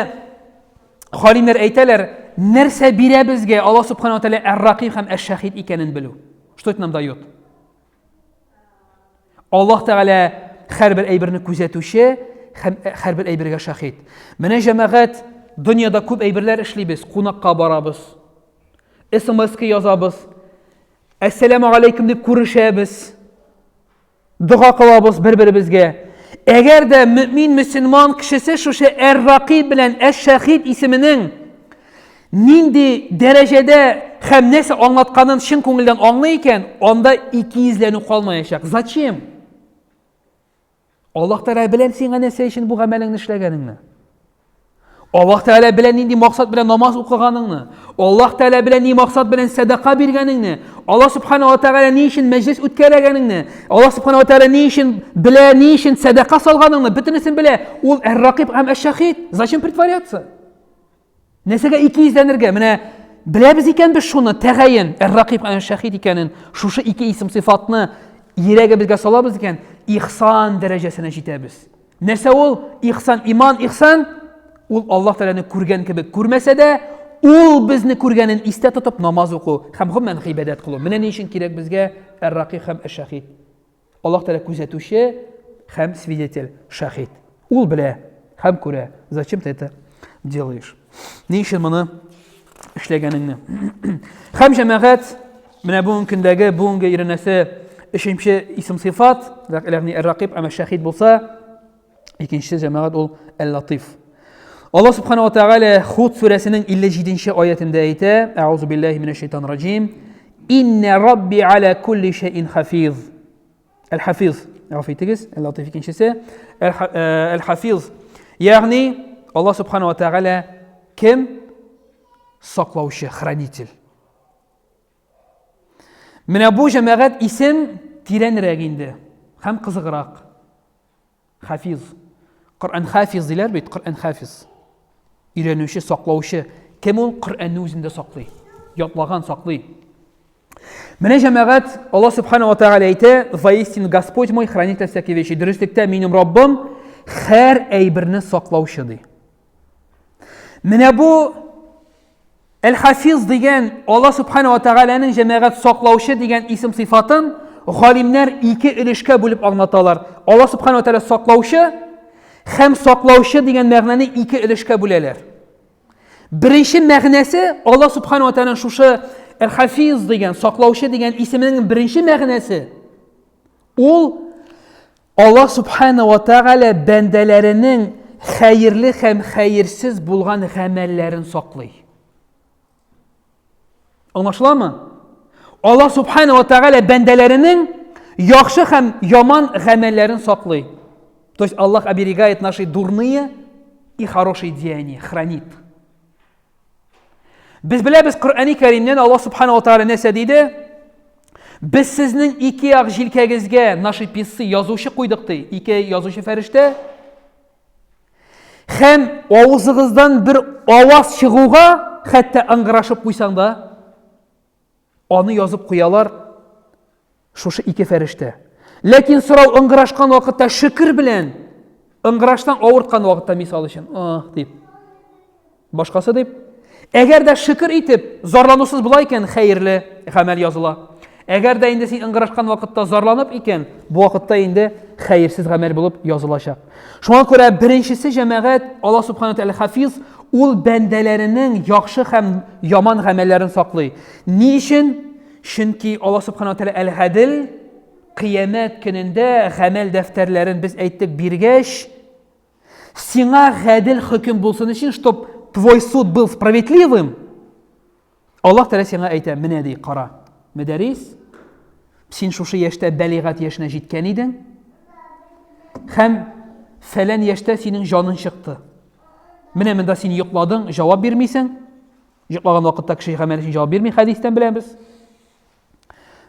халимнәр әйтәләр, нәрсә бирә безгә Аллаһ Субхану ва Тәгалә ар-рақиб һәм әш-шаһид икәнен белү. Что это нам дает? Аллаһ Тәгалә һәрбер әйберне күзәтүче, һәм һәрбер әйбергә шаһид. Менә җәмәгать, дөньяда күп әйберләр эшлибез, кунакка барабыз, SMS-ка язабыз, Әссәламу алейкум дип күрешәбез, дуга кылабыз бер-беребезгә. Әгәр дә мөмин, мөселман кешесе шушы ар-рақиб белән әш-шаһид исеменең нинди дәрәҗәдә һәм нәрсә аңлатканын чын күңелдән аңлый икән, анда икейизләнү калмаячак. Зачем? Аллаһ Тәгалә белән сиңа нәрсә өчен бу гамәлеңне эшләгәнеңне. Аллаһ Тәгалә белән нинди максат белән намаз укыганыңны, Аллаһ Тәгалә белән ни максат белән садака биргәнеңне, Аллаһ Субхану ва Тәгалә ни өчен мәҗлис үткәргәнеңне, Аллаһ Субхану ва Тәгалә ни өчен белә, ни өчен садака салганыңны, бөтенесен белә. Ул ар-рақиб һәм әш-шаһид. Зачем притворяться? Нәрсәгә икейизләнергә? Менә беләбез икән без шуны, тәгаен ар-рақиб һәм әш-шаһид икәнен, шушы ике исем сыйфатны йөрәгебезгә салабыз икән, ихсан дәрәҗәсенә җитәбез. Нәрсә ул? Ихсан, иман, ихсан. Ул Аллаһ Тәгаләне күргән кебек күрмәсә дә, ул безне күргәнен истә тотып намаз уку һәм гомумән гыйбадәт кылу. Менә ни өчен кирәк безгә ар-рақиб һәм әш-шаһид. Аллаһ Тәгалә күзәтүче һәм свидетель, шаһид. Ул белә һәм күрә. Зачем ты это делаешь? Ни өчен моны эшләгәнеңне? Һәм җәмәгать, менә бүгенге көндәге, бүгенге иренәсе өченче исем сыйфат, ягъни ар-рақиб һәм әш-шаһид булса, икенче җәмәгать ул ал-латиф. Аллаһ Субхану ва Тәгалә Худ сүрәсенең 57-нче аятында әйтә: Аузу биллаһи минаш шайтанир раҗим. Инна рабби аля кулли шайин хафиз. Аль-хафиз, Гафу итегез, Әл-Латиф икенчесе. Әл-Хафиз. Ягъни Аллаһ субхана ва тәгалә кем? Саклаучы, хранитель. Менә бу җәмәгать исем тирәнрәк инде һәм кызыграк. Хафиз. Коръән хафиз диләр бит, Коръән хафиз. Өйрәнүче, саклаучы. Кем ул? Коръәнне үзендә саклый. Ятлаган саклый. Менә җәмәгать Аллаһ субхана ва тәгалә әйтә: "Воистину Господь мой хранитель всяких вещей". Дөрестлектә минем Раббым һәр әйберне саклаучы ди. Менә бу Әл-Хафиз дигән Аллаһ субхана ва тәгаләнең җәмәгать саклаучы дигән исем сыйфатын галимнәр ике өлешкә бүлеп аңлаталар. Аллаһ субхана ва тәгалә саклаучы һәм саклаучы дигән мәгънәне ике өлешкә бүләләр. Беренче мәгънәсе Аллаһ субхана ва тәгаләнең шушы Әл-Хафиз дигән, саклаучы дигән исеменең беренче мәгънәсе ул Аллаһ субхана ва тәгалә бәндәләренең хәерле һәм хәерсез булган гамәлләрен саклый. Аңлашыламы? Аллаһ субхана ва тәгалә бәндәләренең яхшы һәм яман гамәлләрен саклый. То есть Аллаһ оберегает наши дурные и хорошие деяния, хранит. Без беләбез Коръәни Кәримнән Аллаһ субхана ва тәгалә нәрсә диде? Без сезнең ике як җилкәгезгә наши писцы язучы куйдык ди, ике язучы фәрештә. Һәм авызыгыздан бер аваз чыгуга, хәтта ыңгырашып куйсаң да, аны язып куялар шушы ике фәрештә. Ләкин сорау ыңгырашкан вакытта шөкер белән, ыңгыраштан авырткан вакытта мисал өчен, дип. Башкасы дип. Әгәр дә шөкер итеп, зарланусыз була икән, хәерле гамәл языла. Әгәр дә инде син ыңгырашкан вакытта зарланып икән, бу вакытта инде хәерсез гамәл булып язылачак. Шуңа күрә беренчесе җәмәгать Аллаһ субхана ва тәгалә хафиз, ул бәндәләренең яхшы һәм яман гамәлләрен саклый. Ни өчен? Чөнки Аллаһ субхана ва тәгалә әл-Гадил кыямәт көнендә гамәл дәфтәрләрен без әйттек биргәч, сиңа гадел хөкем булсын өчен, чтоб твой суд был справедливым, Аллаһ тәгалә сиңа әйтә, менә ди, кара. Мөдәррис, син шушы яшьтә бәлигать яшенә җиткән идең, һәм фәлән яшьтә синең җаның чыкты. Менә монда син йокладың, җавап бирмисең. Йоклаган вакытта кеше гамәл өчен җавап бирми, хәдистән беләбез.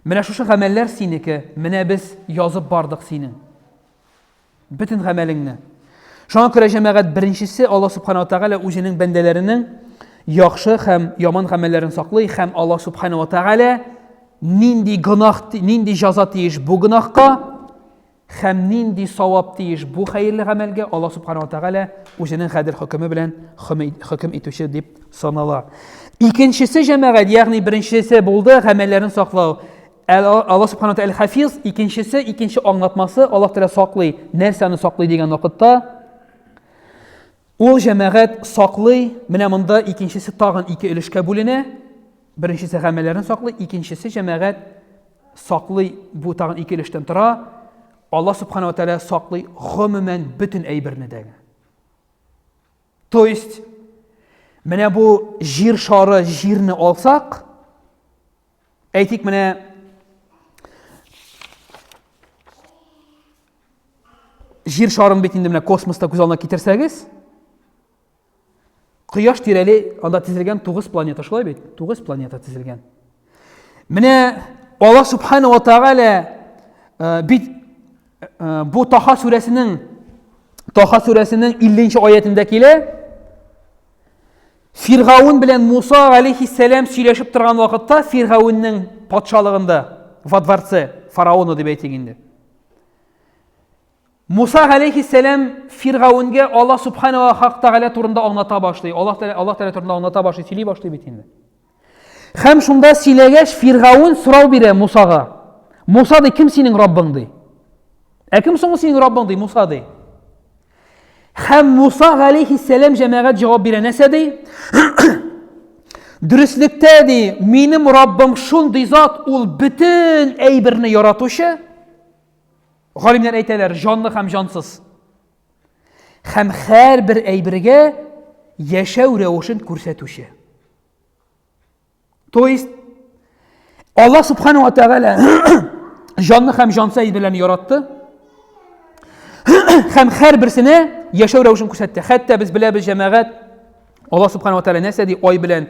Менә шушы гамәлләр синеке, менә без язып бардык синең. Бөтен гамәлеңне. Шуңа күрә җәмәгать беренчесе Аллаһ субхана ва тәгалә үзенең бәндәләренең яхшы һәм яман гамәлләрен саклый, һәм Аллаһ субхана ва тәгалә нинди гынах, нинди җәза тиеш бу гынахка, һәм нинди савап тиеш бу хәерле гамәлгә, Аллаһ субхана ва тәгалә үзенең гадел хөкеме белән хөкем итүче дип санала. Икенчесе җәмәгать, ягъни беренчесе булды гамәлләрен саклау. Аллаһ субхана ва тәгалә хафиз, икенче аңлатмасы Аллаһ тәгалә саклый. Нәрсәне саклый дигән вакытта ул җәмәгать саклый, менә монда икенчесе тагын ике өлешкә бүленә. Беренчесе гамәлләрен саклый, икенчесе җәмәгать саклый, бу тагын ике өлештән тора. Аллаһ субхана ва тәгалә саклый гомумән бөтен әйберне дә. То есть, менә бу җир шары, җирне алсак, әйтик, менә җир шарын бит инде менә космоста күз алдына китерсәгез, Кояш тирәли, анда тезелгән 9 планета, шулай бит? 9 планета тезелгән. Менә Аллаһ субхана ва тәгалә бит бу Таха сүрәсенең 50-нче аятында килә. Фиргаун белән Муса алейхиссалам сөйләшеп торган вакытта, Фиргаунның патшалыгында, во дворце, фараоны дип әйтик инде. Муса алейхиссалам Фиргаунга Аллаһ субхана ва тәгалә турында аңлата башлый. Аллаһ тәгалә турында аңлата башлый, сөйли башлый бит инде. Һәм шунда сөйләгәч, Фиргаун сорау бирә Мусага. Муса ди, кем синең Раббың ди? Кем соң синең Раббың ди? Муса ди. Һәм Муса алейхиссалам җәмәгать җавап бирә, нәрсә ди? Дөрестлектә ди, минем Раббым шундый зат, ул бөтен әйберне яратучы. Галимнәр әйтәләр, җанлы һәм җансыз. Һәм һәрбер әйбергә яшәү рәвешен күрсәтүче. То есть, Аллаһ субхана ва тәгалә җанлы һәм җансыз әйберләрне яратты. һәм һәрберсенә яшәү рәвешен күрсәтте. Хәтта без беләбез җәмәгать, Аллаһ субхана ва тааля нәрсә ди, ай белән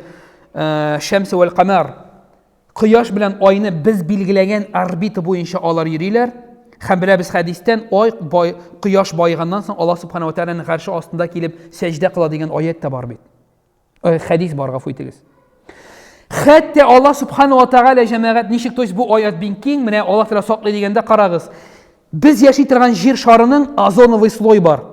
шәмс вәл камар, кояш белән айны без билгеләгән орбита буенча алар йөриләр. Һәм беләбез хәдистән, кояш байыганнан соң Аллаһ субхана ва тааляның гарше астында килеп сәҗдә кыла дигән аят та бар бит. Хәдис бар, гафу итегез. Хәтта Аллаһ субхана ва тааля җәмәгать ничек, то есть бу аят бин киң, менә Аллаһ тәала саклый дигәндә карагыз. Без яши торган җир шарының озоновый слой бар.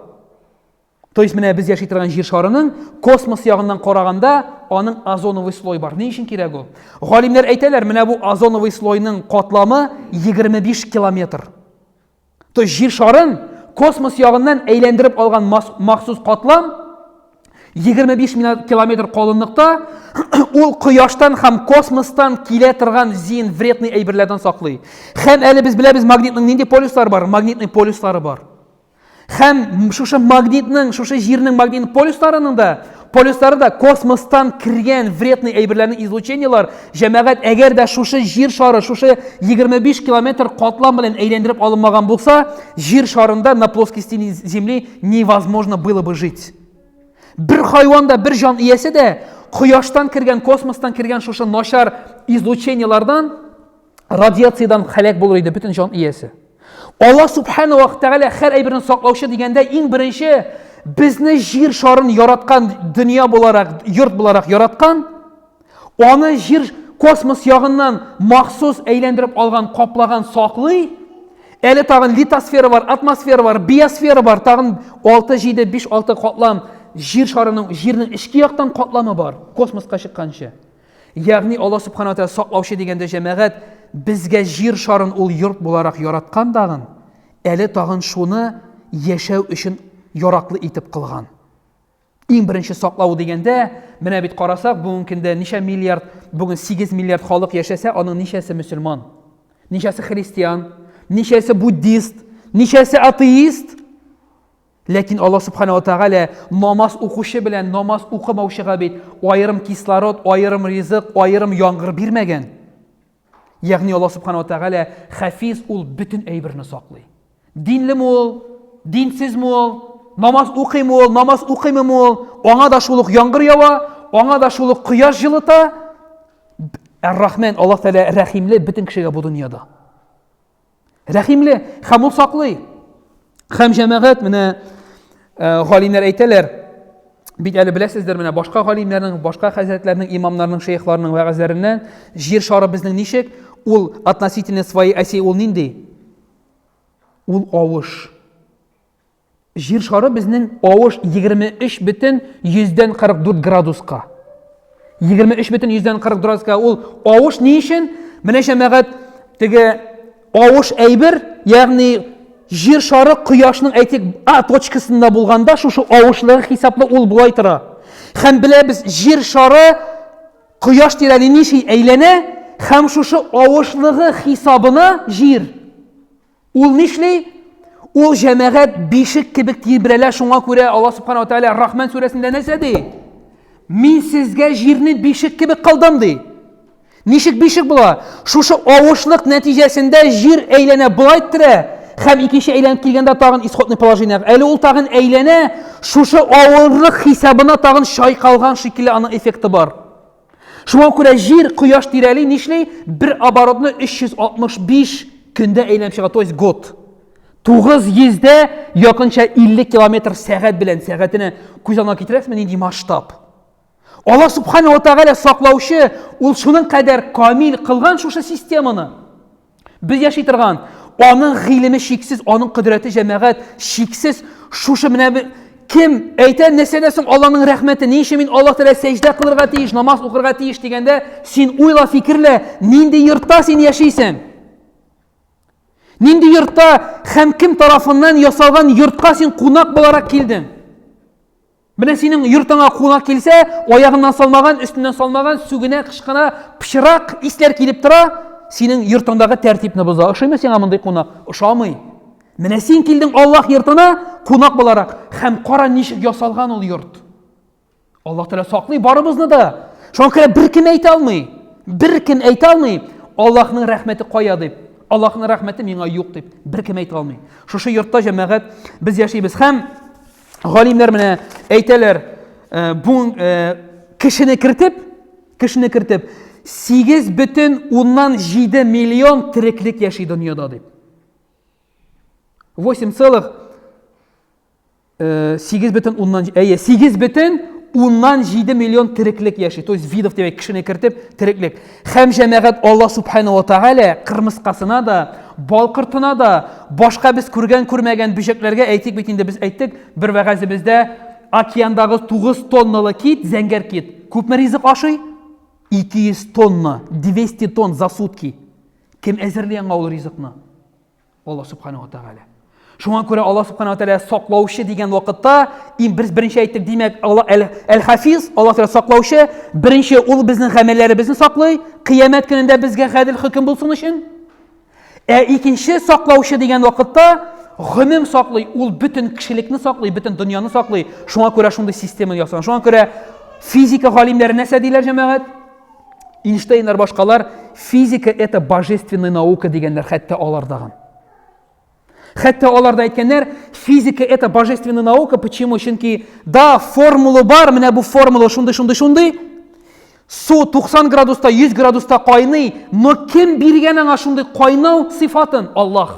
То есть менә без яши торган җир шарының космос ягыннан караганда аның озоновый слой бар. Ни өчен кирәк ул? Галимнәр әйтәләр, менә бу озоновый слойның катламы 25 километр. То есть җир шарын космос ягыннан әйләндереп алган махсус катлам 25 километр калынлыкта, ул кояштан һәм космостан килә торган зин вредный әйберләрдән саклый. Һәм әле без беләбез, магнитның нинди полюслары бар? Магнитный полюслары бар. Һәм шушы магнитның, шушы җирнең магнитный полюслары да космостан кергән вредный әйберләрнең излучениялар, җәмәгать, әгәр дә шушы җир шары, шушы 25 километр катлам белән әйләндереп алынмаган булса, җир шарында на плоскости Земли невозможно было бы жить. Бер хайванда, бер җан иясе дә кояштан кергән, космостан кергән шушы начар излучениялардан, радиациядан хәлак булыр иде бөтен җан иясе. Аллаһ субхана ва тааля һәр әйберне саклаучы дигәндә, иң беренче безне җир шарын яраткан, дөнья буларак, йорт буларак яраткан, аны җир космос ягыннан махсус әйләндереп алган, каплаган, саклый. Әле тагын литосфера бар, атмосфера бар, биосфера бар, тагын 6-7-5-6 катлам җир шарының, җирнең ички яктан катламы бар, космоска чыкканчы. Ягъни Аллаһ субхана ва тааля саклаучы дигәндә җәмәгать, безгә җир шарын ул йорт буларак яраткан дагын, әле тагын шуны яшәү өчен яраклы итеп кылган. Иң беренче саклау дигәндә, менә бит карасак, бүгенге көндә ничә миллиард, бүген 8 миллиард халык яшәсә, аның ничәсе мөселман, ничәсе христиан, ничәсе буддист, ничәсе атеист. Ләкин Аллаһ субхана ва тааля намаз укучы белән намаз укымаучыга бит аерым кислород, аерым ризык, аерым яңгыр бирмәгән. Ягъни Аллаһ субхана ва тааля хафиз, ул бөтен әйберне саклый. Динлеме ул, динсезме ул, намаз укыймы ул, намаз укыймы ул, аңа да шул ук яңгыр ява, аңа да шул ук кояш җылыта. Ар-Рахман, Аллаһ тааля рәхимле бөтен кешегә бу дөньяда. Рәхимле һәм ул саклый. Һәм җәмәгать, менә галимнәр әйтәләр, бит әле беләсездер, менә башка галимнәрнең, башка хәзрәтләрнең, имамнарның, шейхларның вәгазьләреннән җир шары безнең ничек, ул относительно своей оси, ул нинди? Ул авыш. Җир шары безнең авыш 23,44 градуска. 23,44 градуска. Ул авыш ни өчен? Менә җәмәгать, теге авыш әйбер, ягъни җир шары кояшның әйтик А точкасында булганда, шушы авышлыгы хисаплы ул булай тора. Һәм беләбез, җир шары кояш тирәли ничек әйләнә, һәм шушы авышлыгы хисабына җир ул нишли? Ул җәмәгать бишек кебек тибрәлә. Шуңа күрә Аллаһ субхана ва тааля Рахман сүрәсендә нәрсә ди? Мин сезгә җирне бишек кебек кылдым ди. Ничек бишек була? Шушы авышлык нәтиҗәсендә җир әйләнә, булай тора. Һәм икенче әйләнеп килгәндә тагын исхотный положение. Әле ул тагын әйләнә, шушы авырлык хисабына тагын шайкалган шикелле аның эффекты бар. Шуңа күрә җир кояш тирәли нишли? Бер оборотны 365 көндә әйләнеп чыга, то есть год. 900-дә якынча 50 километр сәгать белән, сәгатене күз алдына китерәсезме, нинди масштаб. Аллаһ субхана ва тааля саклаучы, ул шуның кадәр камил кылган шушы системаны. Без яши торган, аның гыйлеме шиксез, аның кудрәте җәмәгать шиксез. Шушы менә кем әйтә, нәрсәдәсең Аллаһның рәхмәте, ни өчен мин Аллаһ тәгалә сәҗдә кылырга тиеш, намаз укырга тиеш дигәндә, син уйла, фикерлә, нинди йортта син яшисең? Нинди йортта һәм кем тарафыннан ясалган йортка син кунак буларак килдең? Менә синең йортыңа кунак килсә, аягыннан салмаган, өстеннән салмаган, сүгенә, кышкына, пычрак исләр килеп тора, синең йортыңдагы тәртипне боза. Ошыймы сиңа мондый кунак? Ошамый. Менә син килдең Аллаһ йортына кунак буларак, һәм кара ничек ясалган ул йорт. Аллаһ тәгалә саклый барыбызны да. Шуңа күрә беркем әйтә алмый, Аллаһның рәхмәте кая дип. Аллаһның рәхмәте миңа юк дип беркем әйтә алмый. Шушы йортта җәмәгать без яшибез һәм галимнәр менә әйтәләр, бу кешене кертеп 8,7 миллион тереклек яши дөньяда дип. 8,7 миллион тереклек яши. То есть видов демәк кешене кертеп тереклек. Һәм җәмәгать Аллаһ Субханаһу ва Тааля кырмыскасына да, балкыртына да, башка без күрмәгән бишекләргә әйтик бит инде без әйттек бер вәгазебездә океандагы 9 тонналы кит, зәңгәр кит. Күпме ризык ашый? 200 тонна, 200 тонн за сутки. Кем әзерләгән ул ризыкны? Аллаһ Субханаһу ва Тааля. Шуңа күрә Аллаһ Субханаһу ва Тааля саклаучы дигән вакытта, без беренче әйттек, димәк, Аллаһ Әл-Хафиз, Аллаһ Тааля саклаучы, беренче ул безнең гамәлләребезне саклый, кыямәт көнендә безгә гадел хөкем булсын өчен. Икенче саклаучы дигән вакытта гомум саклый, ул бөтен кешелекне саклый, бөтен дөньяны саклый. Шуңа күрә шундый система ясаган. Шуңа күрә физика галимнәре нәрсә диләр җәмәгать? Эйнштейннар башкалар, физика это божественная наука дигәннәр, хәтта алардаган. Хәтта аларда әйткәннәр, физика это божественная наука, почему? Чөнки да формула бар, менә бу формула шундый. Су 90 градуста, 100 градуста кайный, но кем биргән аңа шундый кайнау сыйфатын? Аллаһ.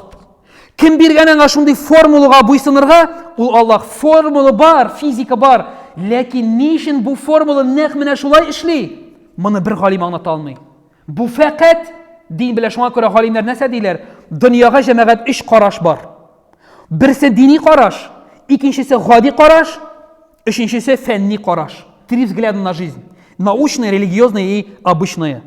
Кем биргән аңа шундый формулага буйсынырга? Ул Аллаһ. Формула бар, физика бар. Ләкин ни өчен бу формула нәкъ менә шулай эшли? Моны бер галим аңлата алмый. Бу фақат дин белән. Шуңа күрә галимнәр нәрсә диләр? Дөньяга җәмәгать 3 караш бар. Берсе дини караш, икенчесе гади караш, өченчесе фәнни караш. 3 взгляда на жизнь. Научное, религиозное и обычное.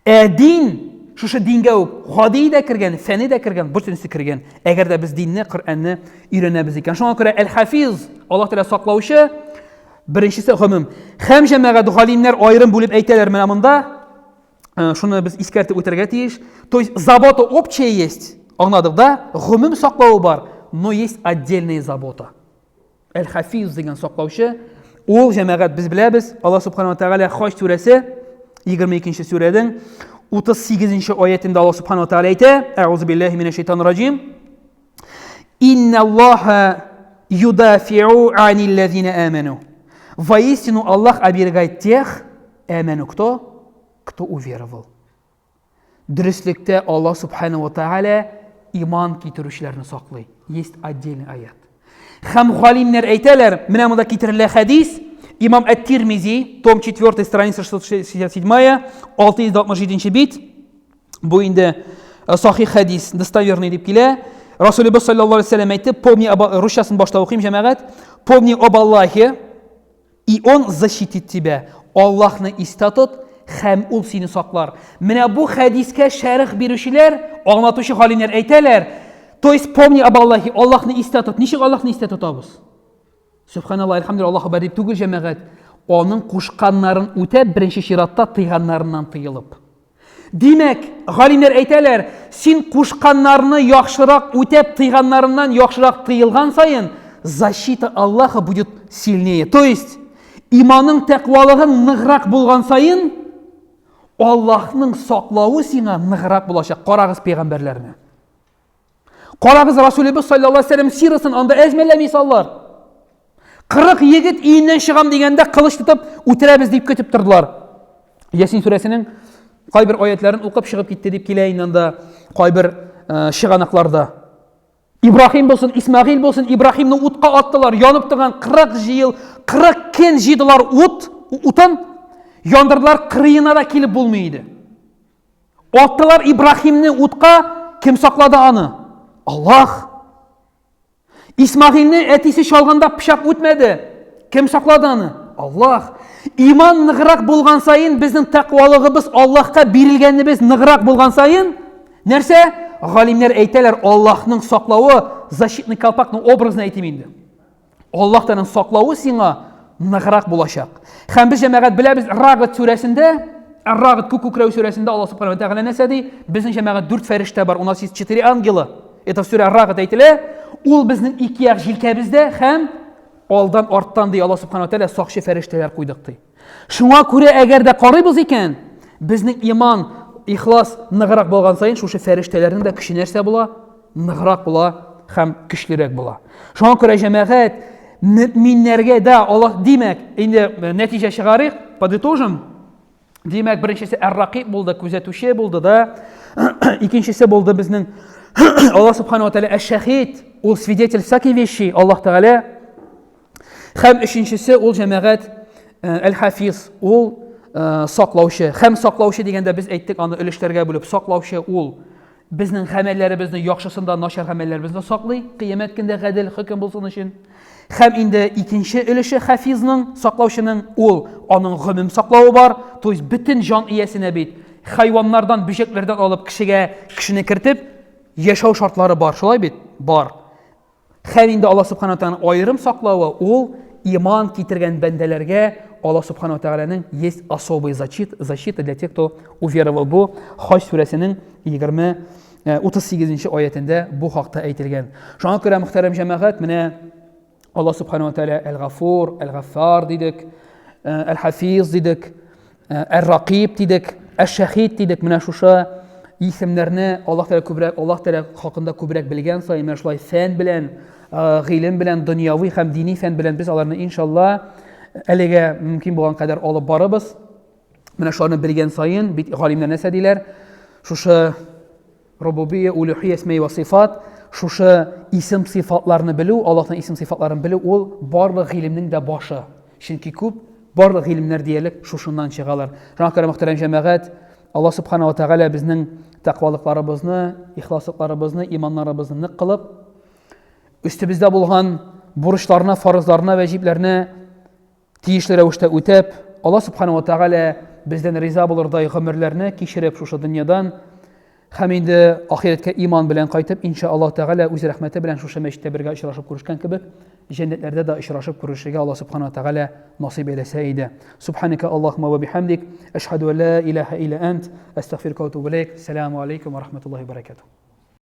Дин, шушы дингә үк гади дә кергән, фәнни дә кергән, бөтенесе кергән. Әгәр дә без динне, Коръәнне өйрәнәбез икән. Шуңа күрә Әл-Хафиз, Аллаһ Тәгалә саклаучы, беренчесе гомум. Һәм җәмәгать галимнәр аерым булып әйтәләр менә монда. Шуны без искәртеп үтәргә тиеш. То есть забота общая есть. Аңладык да? Гомум саклау бар, но есть отдельная забота. Әл-Хафиз дигән саклаучы, ул җәмәгать без беләбез. Аллаһ Субханаһу ва Тааля Хаҗ сүрәсе 22-нче сүрәдән 38-нче аятында Аллаһ Субханаһу ва Тааля әйтә: "Аузу биллаһи минаш шайтанир раҗим. Инналлаха юдафиу аниллазина аману". Воистину Аллах оберегает тех, аману, кто уверовал. Дөреслекте Аллаһ Субханаһу ва Тааля иман китерүчеләрне саклый. Есть отдельный аят. Һәм галимнәр әйтәләр, менә монда китерелә хәдис, Имам Ат-Тирмизи, том 4, страница 667, 667 бит. Бу инде сахих хәдис, достоверный дип килә. Расулыбыз саллаллаху алейхи ва саллям әйтте, русчасын башта укыйм җәмәгать, помни об Аллахе, и он защитит тебя. Аллаһны истә тот, һәм ул сине саклар. Менә бу хәдискә шәрх бирүчеләр, аңлатучы галимнәр әйтәләр, то есть помни об Аллахе, Аллаһны истә тот. Ничек Аллаһны истә тотабыз? Субханаллах, альхамдулилlah, Аллаһ бәдип түгел җәмәгать. Аның кушканнарын үтәп, беренче чиратта тыйганнарыннан тыелып. Димәк, галимнәр әйтәләр, син кушканнарны яхшырак үтәп, тыйганнарыннан яхшырак тыелган сайын, защита Аллаха будет сильнее. То есть, иманың тәкъвалыгың ныграк булган сайын, Аллаһның саклауы сиңа ныграк булачак. Карагыз пәйгамбәрләрне. Карагыз Расулыбыз саллаллаху алейхи ва саллям сирасын, анда әҗмәле мисаллар. 40 егет иеннән чыгам дигәндә кылыч тотып үтерәбез дип көтеп тордылар. Ясин сүрәсенең кайбер аятларын укып чыгып китте дип килә инде кайбер чыганакларда. Ибрахим булсын, Исмагыйль булсын, Ибрахимны утка аттылар, янып торган 40 кен җыйдылар утын, яндырдылар, кырыена да килеп булмый иде. Аттылар Ибрахимны утка, кем саклады аны? Аллаһ. Исмагыйльне әтисе шалганда пычак үтмәде. Кем саклады аны? Аллаһ. Иман ныграк булган сайын, безнең тәкъвалыгыбыз Аллаһка бирелгәнебез ныграк булган сайын, нәрсә? Галимнәр әйтәләр, Аллаһның саклауы, защитный колпакның образын әйтим инде. Аллаһтан саклауы сиңа ныграк булачак. Һәм без җәмәгать беләбез, Рагыд сүрәсендә, Рагыд күкрәү сүрәсендә Аллаһ Субханаһу ва Тааля нәрсә ди? Безнең җәмәгать 4 фәрештә бар, у нас есть 4 ангелы. Это сүрә Рагыд әйтелә. Ул безнең ике як җилкәбездә һәм алдан арттан ди Аллаһ Субханаһу ва Тааля сакчы фәрештәләр куйдык ди. Шуңа күрә әгәр дә карыйбыз икән, безнең иман ихлас ныграк булган сайын, шушы фәрештәләрнең дә көче нәрсә була? Ныграк була һәм көчлерәк була. Шуңа күрә җәмәгать, мөэминнәргә дә Аллаһ, димәк, инде нәтиҗә чыгарыйк, подытожим. Димәк, беренчесе ар-рақиб булды, күзәтүче булды да. Икенчесе булды безнең Аллаһ субхanahu ва тааля әш-шахид, ул свидетель всякой вещи, Аллаһ Тәгалә. Һәм өченчесе ул җәмәгать әл-хафиз, ул саклаучы. Һәм саклаучы дигәндә без әйттек, аны өлешләргә бүлеп, саклаучы ул безнең гамәлләребезне яхшысында, начар гамәлләребезне саклый, кыямәт көндә гадел хөкем булсын өчен. Һәм инде икенче өлеше хафизның, саклаучының, ул аның гомум саклауы бар, то есть бөтен җан иясенә бит, хайваннардан, бөҗәкләрдән алып кешене кертеп, яшәү шартлары бар, шулай бит? Бар. Һәм инде Аллаһ субхanahu ва тааляның аерым саклавы, ул иман китергән бәндәләргә Аллаһ субхanahu ва тааляның есть особый защита для тех, кто уверовал. Бу Хаҗ сүрәсенең 38-нче аятендә бу хакта әйтелгән. Шуңа күрә мөхтәрәм җәмәгать, менә Аллаһ субхanahu ва тааля әл-Гафур, әл-Гаффар дидек, әл-Хафиз дидек, әр-Рақиб дидек, әш-Шахид дидек. Менә шушы исемнәрне Аллаһ Тәгалә күбрәк, Аллаһ Тәгалә хакында күбрәк белгән саен, менә шулай фән белән, гыйлем белән, дөньяви һәм дини фән белән без аларны иншалла әлегә мөмкин булган кадәр алып барыбыз. Менә шуларны белгән саен, бит галимнәр нәрсә диләр? Шушы рубубия, улухия, исмей ва сифат, шушы исем сифатларны белү, Аллаһның исем сифатларын белү, ул барлык гыйлемнең дә башы. Чөнки күп барлык гыйлемнәр диярлек шушыннан чыгалар. Шуңа күрә мөхтәрәм җәмәгать, Аллаһ субхanahu ва тааля безнең тақвалыкларыбызны, ихласлыкларыбызны, иманнарыбызны нык кылып, үстебездә булган бурычларны, фарызларны, ваҗибләрне тиешле рәвештә үтәп, Аллаһ субхanahu ва тааля бездән риза булырдай гомерләрне кичереп шушы дөньядан һәм инде ахиреткә иман белән кайтып, иншааллаһ тәгалә үз рәхмәте белән шушы мәчеттә бергә очрашып күрешкән кебек, җәннәтләрдә дә очрашып күрешергә Аллаһ субхanahu ва тәгалә насыйп әйләсә иде. Субханика Аллаһумма ва бихамдик, ашһаду ан ла илаһа илля ант, астагфирука ва атубу илейк. Ассаламу алейкум ва рахматуллаһи ва баракатуһ.